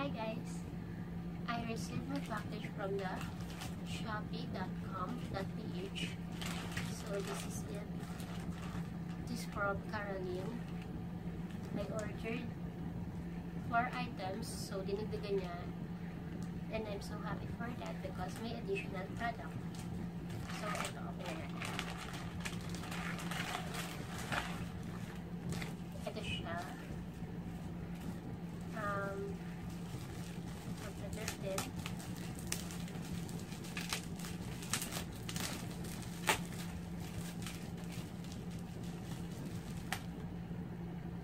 Hi guys! I received my package from the shopee.com.ph. So this is it. This is from Caroline. I ordered 4 items, so dinagdagan niya. And I'm so happy for that because may additional product. So ito, open na. Ito siya. Pagka-dirted.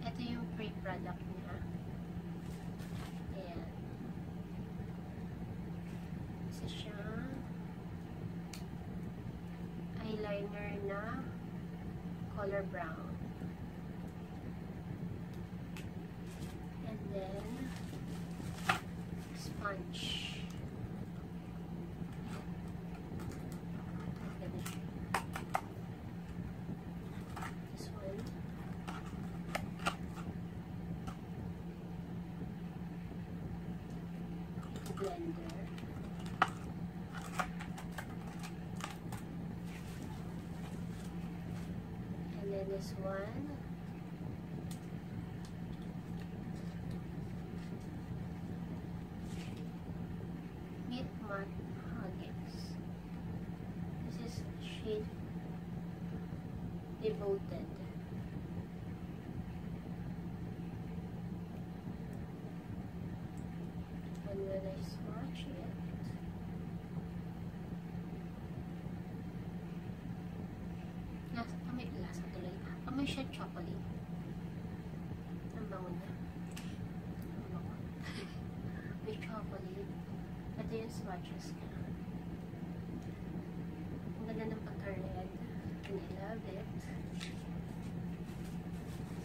Ito yung pre-product niya. Ayan. Isa siyang eyeliner na color brown. And then sponge. This one. Blender. And then this one. Meat Matte Huggins. This is shade Devoted. And when I swatch it, may lasa tuloy. Amoy siya chocolate. Ang bango niya. Ang bango. May chocolate. Ito yung swatches niya. Ang ganda ng pagka-red. And I love it.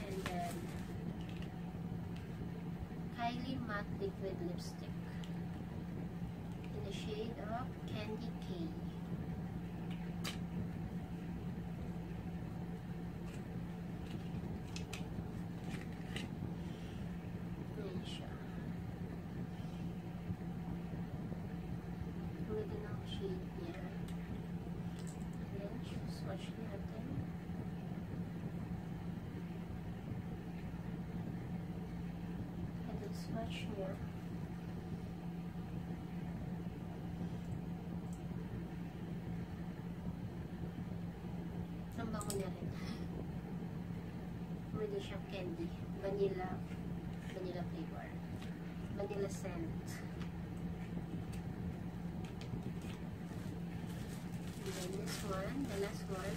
And then Kylie Matte Liquid Lipstick in the shade of Candy Cane. Ayan siya. Ang ganda ng shade niya. Ayan, swatch natin. Swatch niya. Ang bango na rin. Pwede siyang candy. Vanilla flavor. Vanilla scent. And then this one, the last one,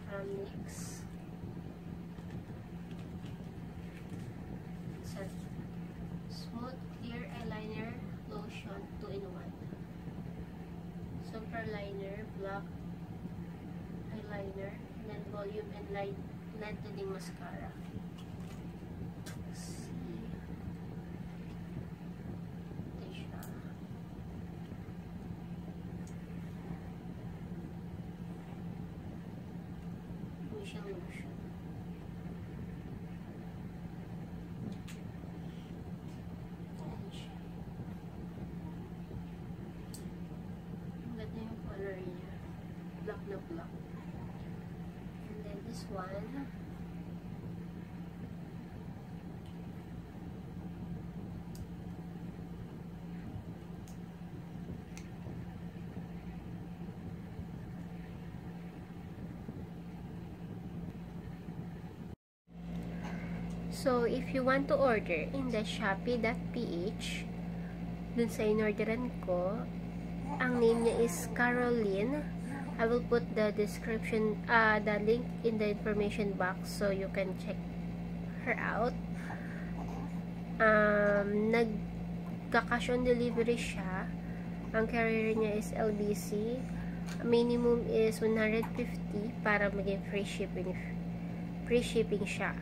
from NYX. Smooth Clear Eyeliner Lotion 2-in-1. Super Liner, Black Eyeliner, and then Volume and Lightening Mascara. Let's see. Ito siya. Ito siyang lotion. Yung color niya, black na black. And then this one, so if you want to order in the shopee.ph, dun sa in-orderan ko, ang name niya is Caroline. I will put the description, the link in the information box so you can check her out. Nagka-cash on delivery siya. Ang carrier niya is LBC. Minimum is 150 para maging free shipping siya.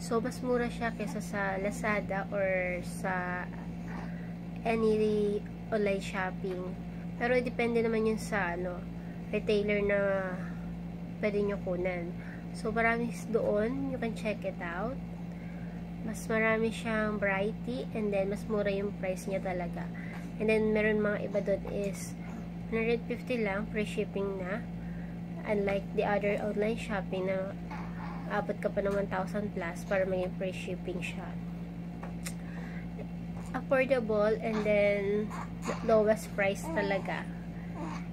So, mas mura siya kaysa sa Lazada or sa any online shopping. Pero depende naman yun sa retailer na pwede nyo kunan. So, marami doon. You can check it out. Mas marami siyang variety, and then mas mura yung price niya talaga. And then meron mga iba doon is 150 lang, free shipping na. Unlike the other online shopping na abot ka pa ng 1,000 plus para maging free shipping siya. Affordable, and then lowest price talaga.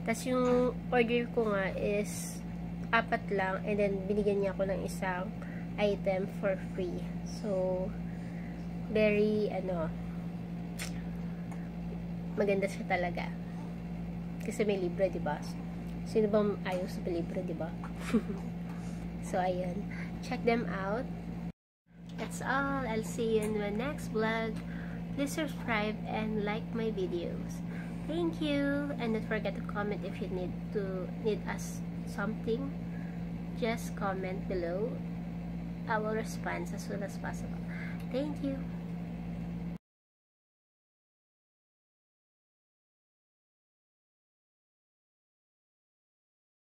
Tapos yung order ko nga is 4 lang, and then binigyan niya ako ng isang item for free. So, very, maganda siya talaga. Kasi may libre, diba? Sino bang ayaw sa libre, diba? So, ayun. Check them out. That's all. I'll see you in my next vlog. Please subscribe and like my videos. Thank you. And don't forget to comment if you need us something. Just comment below. I will respond as soon as possible. Thank you.